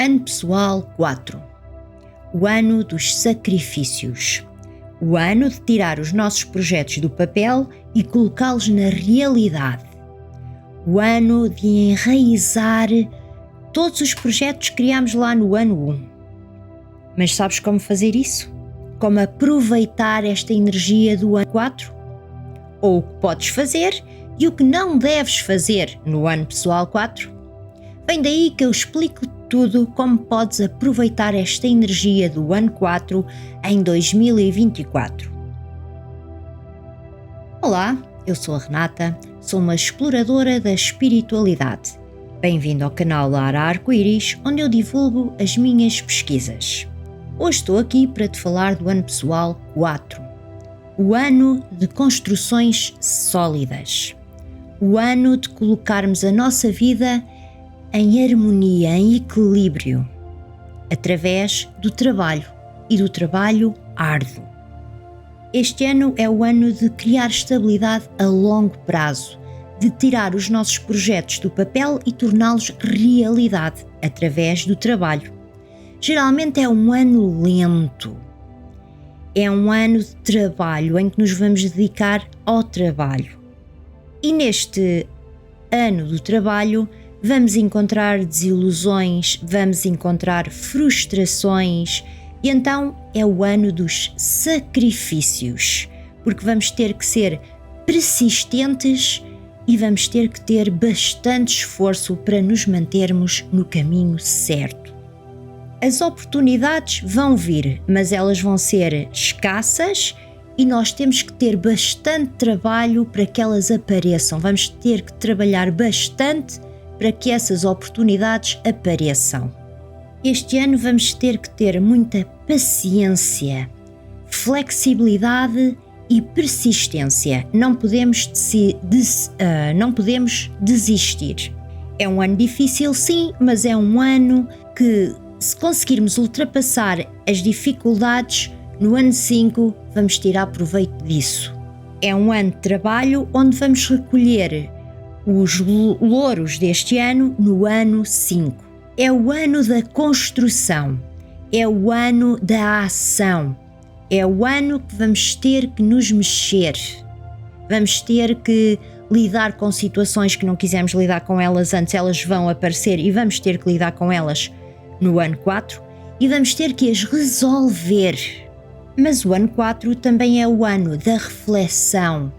Ano pessoal 4. O ano dos sacrifícios. O ano de tirar os nossos projetos do papel e colocá-los na realidade. O ano de enraizar todos os projetos que criámos lá no ano 1. Mas sabes como fazer isso? Como aproveitar esta energia do ano 4? Ou o que podes fazer e o que não deves fazer no ano pessoal 4? Vem daí que eu explico tudo como podes aproveitar esta energia do ano 4 em 2024. Olá, eu sou a Renata, sou uma exploradora da espiritualidade. Bem-vindo ao canal Lara Arco-Íris, onde eu divulgo as minhas pesquisas. Hoje estou aqui para te falar do ano pessoal 4, o ano de construções sólidas, o ano de colocarmos a nossa vida em harmonia, em equilíbrio, através do trabalho e do trabalho árduo. Este ano é o ano de criar estabilidade a longo prazo, de tirar os nossos projetos do papel e torná-los realidade através do trabalho. Geralmente é um ano lento, é um ano de trabalho em que nos vamos dedicar ao trabalho. E neste ano do trabalho vamos encontrar desilusões, vamos encontrar frustrações e então é o ano dos sacrifícios, porque vamos ter que ser persistentes e vamos ter que ter bastante esforço para nos mantermos no caminho certo. As oportunidades vão vir, mas elas vão ser escassas e nós temos que ter bastante trabalho para que elas apareçam. Vamos ter que trabalhar bastante para que essas oportunidades apareçam. Este ano vamos ter que ter muita paciência, flexibilidade e persistência. Não podemos desistir. É um ano difícil, sim, mas é um ano que, se conseguirmos ultrapassar as dificuldades, no ano 5 vamos tirar proveito disso. É um ano de trabalho onde vamos recolher os louros deste ano no ano 5. É o ano da construção, é o ano da ação, é o ano que vamos ter que nos mexer, vamos ter que lidar com situações que não quisemos lidar com elas antes, elas vão aparecer e vamos ter que lidar com elas no ano 4 e vamos ter que as resolver. Mas o ano 4 também é o ano da reflexão,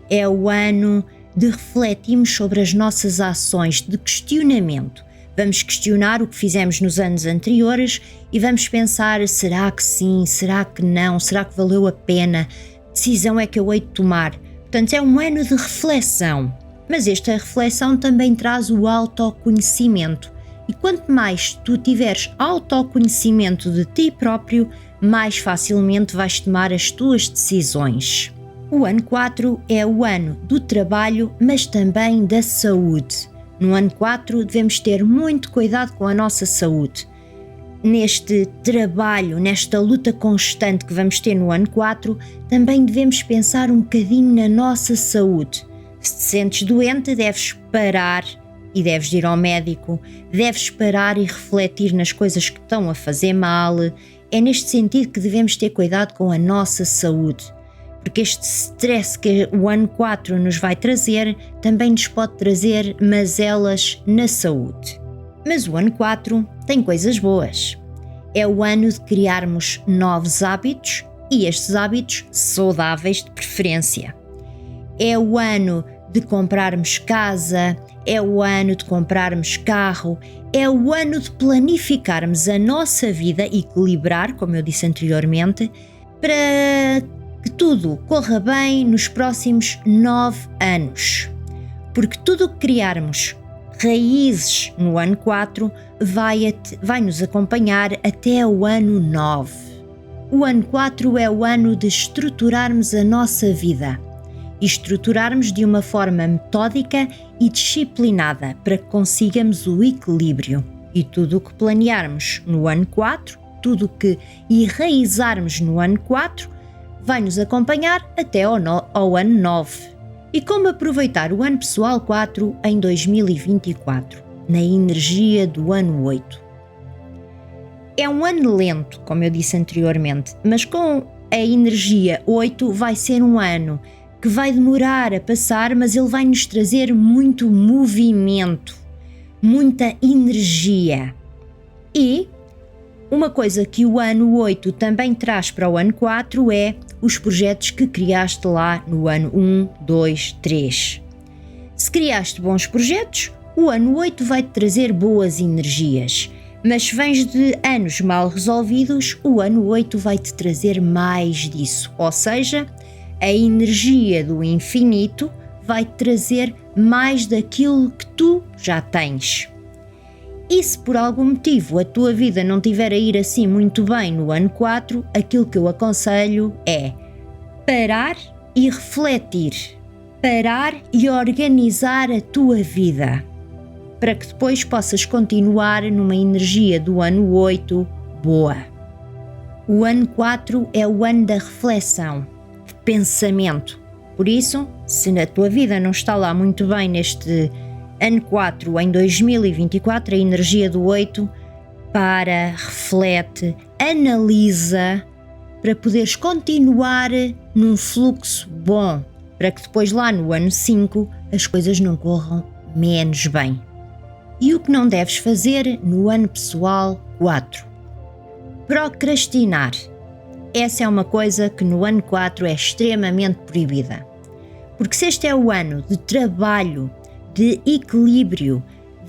é o ano de refletirmos sobre as nossas ações, de questionamento. Vamos questionar o que fizemos nos anos anteriores e vamos pensar, será que sim, será que não, será que valeu a pena, que decisão é que eu hei de tomar? Portanto, é um ano de reflexão, mas esta reflexão também traz o autoconhecimento. E quanto mais tu tiveres autoconhecimento de ti próprio, mais facilmente vais tomar as tuas decisões. O ano 4 é o ano do trabalho, mas também da saúde. No ano 4 devemos ter muito cuidado com a nossa saúde. Neste trabalho, nesta luta constante que vamos ter no ano 4, também devemos pensar um bocadinho na nossa saúde. Se te sentes doente, deves parar e deves ir ao médico, deves parar e refletir nas coisas que estão a fazer mal. É neste sentido que devemos ter cuidado com a nossa saúde. Porque este stress que o ano 4 nos vai trazer, também nos pode trazer mazelas na saúde. Mas o ano 4 tem coisas boas. É o ano de criarmos novos hábitos e estes hábitos saudáveis de preferência. É o ano de comprarmos casa, é o ano de comprarmos carro, é o ano de planificarmos a nossa vida, equilibrar, como eu disse anteriormente, para que tudo corra bem nos próximos 9 anos. Porque tudo o que criarmos raízes no ano 4 vai nos acompanhar até o ano 9. O ano 4 é o ano de estruturarmos a nossa vida e estruturarmos de uma forma metódica e disciplinada para que consigamos o equilíbrio. E tudo o que planearmos no ano 4, tudo o que enraizarmos no ano 4, vai nos acompanhar até ao ano 9. E como aproveitar o ano pessoal 4 em 2024, na energia do ano 8? É um ano lento, como eu disse anteriormente, mas com a energia 8 vai ser um ano que vai demorar a passar, mas ele vai nos trazer muito movimento, muita energia. E uma coisa que o ano 8 também traz para o ano 4 é os projetos que criaste lá no ano 1, 2, 3. Se criaste bons projetos, o ano 8 vai-te trazer boas energias. Mas se vens de anos mal resolvidos, o ano 8 vai-te trazer mais disso. Ou seja, a energia do infinito vai-te trazer mais daquilo que tu já tens. E se por algum motivo a tua vida não estiver a ir assim muito bem no ano 4, aquilo que eu aconselho é parar e refletir. Parar e organizar a tua vida, para que depois possas continuar numa energia do ano 8 boa. O ano 4 é o ano da reflexão, de pensamento. Por isso, se na tua vida não está lá muito bem neste ano 4, em 2024, a energia do 8, para, reflete, analisa, para poderes continuar num fluxo bom, para que depois lá no ano 5 as coisas não corram menos bem. E o que não deves fazer no ano pessoal 4? Procrastinar. Essa é uma coisa que no ano 4 é extremamente proibida. Porque se este é o ano de trabalho, de equilíbrio,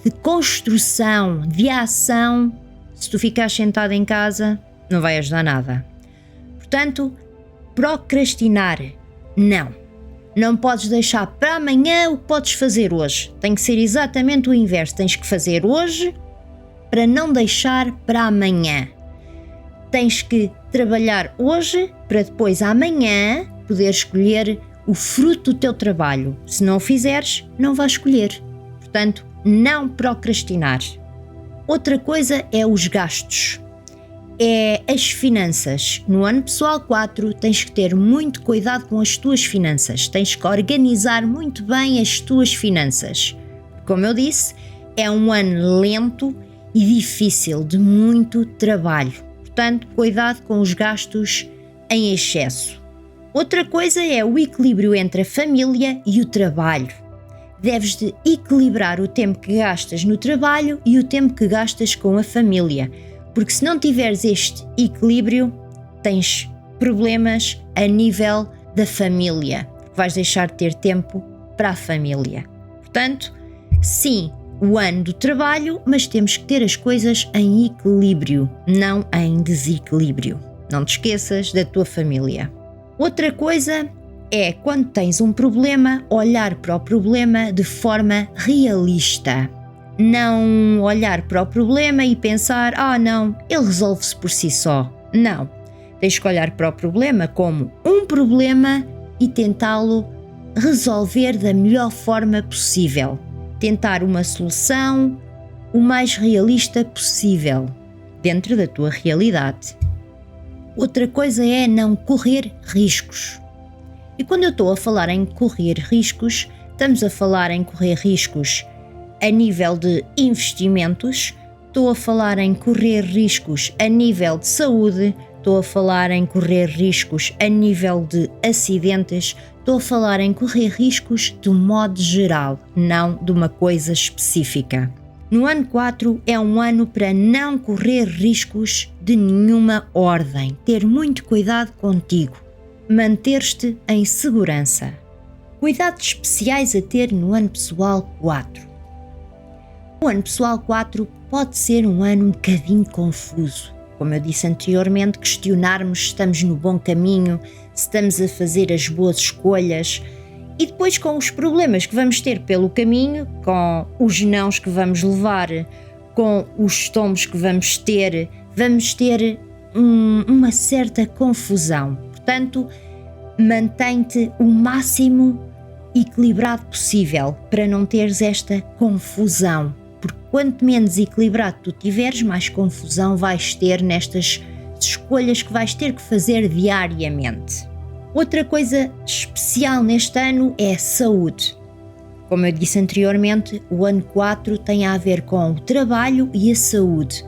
de construção, de ação, se tu ficares sentado em casa, não vai ajudar nada. Portanto, procrastinar, não. Não podes deixar para amanhã o que podes fazer hoje. Tem que ser exatamente o inverso. Tens que fazer hoje para não deixar para amanhã. Tens que trabalhar hoje para depois amanhã poder escolher o fruto do teu trabalho. Se não o fizeres, não vais escolher. Portanto, não procrastinar. Outra coisa é os gastos. É as finanças. No ano pessoal 4 tens que ter muito cuidado com as tuas finanças. Tens que organizar muito bem as tuas finanças. Como eu disse, é um ano lento e difícil, de muito trabalho. Portanto, cuidado com os gastos em excesso. Outra coisa é o equilíbrio entre a família e o trabalho. Deves de equilibrar o tempo que gastas no trabalho e o tempo que gastas com a família. Porque se não tiveres este equilíbrio, tens problemas a nível da família. Vais deixar de ter tempo para a família. Portanto, sim, o ano do trabalho, mas temos que ter as coisas em equilíbrio, não em desequilíbrio. Não te esqueças da tua família. Outra coisa é, quando tens um problema, olhar para o problema de forma realista. Não olhar para o problema e pensar, não, ele resolve-se por si só. Não. Tens que olhar para o problema como um problema e tentá-lo resolver da melhor forma possível. Tentar uma solução o mais realista possível, dentro da tua realidade. Outra coisa é não correr riscos. E quando eu estou a falar em correr riscos, estamos a falar em correr riscos a nível de investimentos, estou a falar em correr riscos a nível de saúde, estou a falar em correr riscos a nível de acidentes, estou a falar em correr riscos de um modo geral, não de uma coisa específica. No ano 4 é um ano para não correr riscos de nenhuma ordem, ter muito cuidado contigo, manter-te em segurança. Cuidados especiais a ter no ano pessoal 4. O ano pessoal 4 pode ser um ano um bocadinho confuso. Como eu disse anteriormente, questionarmos se estamos no bom caminho, se estamos a fazer as boas escolhas e depois com os problemas que vamos ter pelo caminho, com os nãos que vamos levar, com os tombos que vamos ter uma certa confusão. Portanto, mantém-te o máximo equilibrado possível para não teres esta confusão. Porque quanto menos equilibrado tu tiveres, mais confusão vais ter nestas escolhas que vais ter que fazer diariamente. Outra coisa especial neste ano é a saúde. Como eu disse anteriormente, o ano 4 tem a ver com o trabalho e a saúde.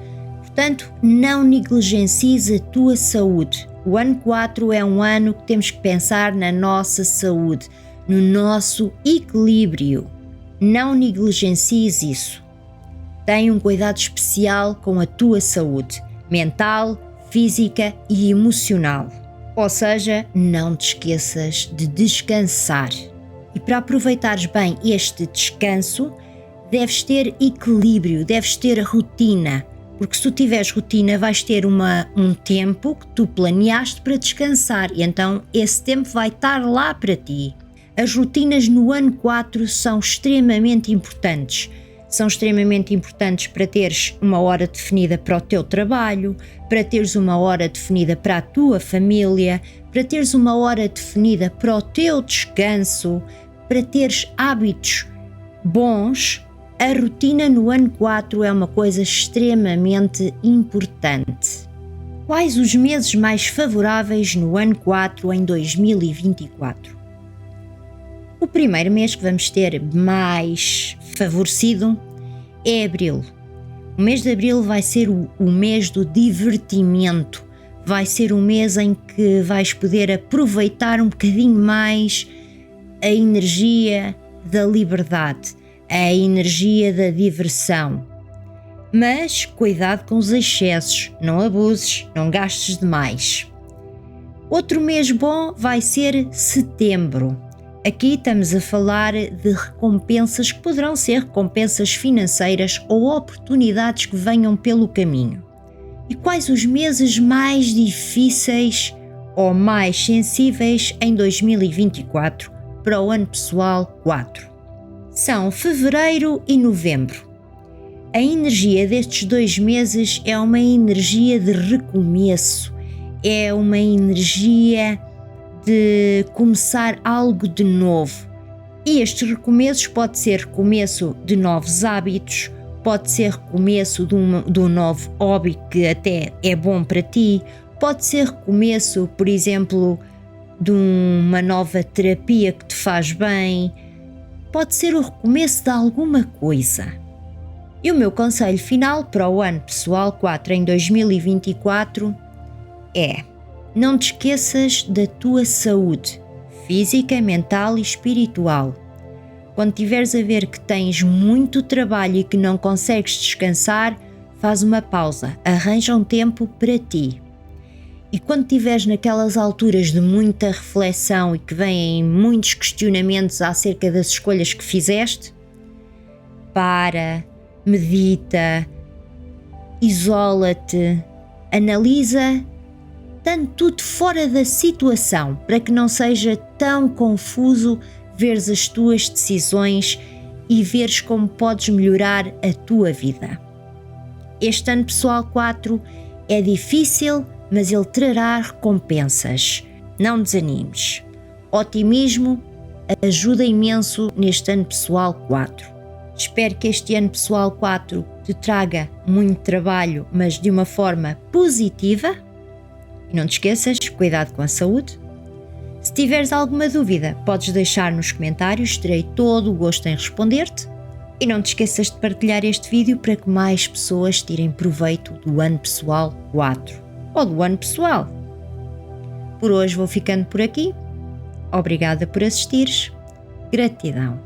Portanto, não negligencies a tua saúde. O ano 4 é um ano que temos que pensar na nossa saúde, no nosso equilíbrio. Não negligencies isso. Tenha um cuidado especial com a tua saúde mental, física e emocional. Ou seja, não te esqueças de descansar. E para aproveitares bem este descanso, deves ter equilíbrio, deves ter rotina. Porque se tu tiveres rotina, vais ter um tempo que tu planeaste para descansar e então esse tempo vai estar lá para ti. As rotinas no ano 4 são extremamente importantes. São extremamente importantes para teres uma hora definida para o teu trabalho, para teres uma hora definida para a tua família, para teres uma hora definida para o teu descanso, para teres hábitos bons. A rotina no ano 4 é uma coisa extremamente importante. Quais os meses mais favoráveis no ano 4 em 2024? O primeiro mês que vamos ter mais favorecido é abril. O mês de abril vai ser o mês do divertimento. Vai ser um mês em que vais poder aproveitar um bocadinho mais a energia da liberdade, a energia da diversão. Mas cuidado com os excessos, não abuses, não gastes demais. Outro mês bom vai ser setembro. Aqui estamos a falar de recompensas que poderão ser recompensas financeiras ou oportunidades que venham pelo caminho. E quais os meses mais difíceis ou mais sensíveis em 2024 para o ano pessoal 4? São fevereiro e novembro. A energia destes 2 meses é uma energia de recomeço, é uma energia de começar algo de novo. E estes recomeços pode ser recomeço de novos hábitos, pode ser recomeço de um novo hobby que até é bom para ti, pode ser recomeço, por exemplo, de uma nova terapia que te faz bem, pode ser o recomeço de alguma coisa. E o meu conselho final para o ano pessoal 4 em 2024 é: não te esqueças da tua saúde física, mental e espiritual. Quando tiveres a ver que tens muito trabalho e que não consegues descansar, faz uma pausa, arranja um tempo para ti. E quando estiveres naquelas alturas de muita reflexão e que vêm muitos questionamentos acerca das escolhas que fizeste, para, medita, isola-te, analisa tanto tudo fora da situação para que não seja tão confuso veres as tuas decisões e veres como podes melhorar a tua vida. Este ano pessoal 4 é difícil, mas ele trará recompensas. Não desanimes. Otimismo ajuda imenso neste ano pessoal 4. Espero que este ano pessoal 4 te traga muito trabalho, mas de uma forma positiva. E não te esqueças, cuidado com a saúde. Se tiveres alguma dúvida, podes deixar nos comentários, terei todo o gosto em responder-te. E não te esqueças de partilhar este vídeo para que mais pessoas tirem proveito do ano pessoal 4 ou do ano pessoal. Por hoje vou ficando por aqui. Obrigada por assistires. Gratidão.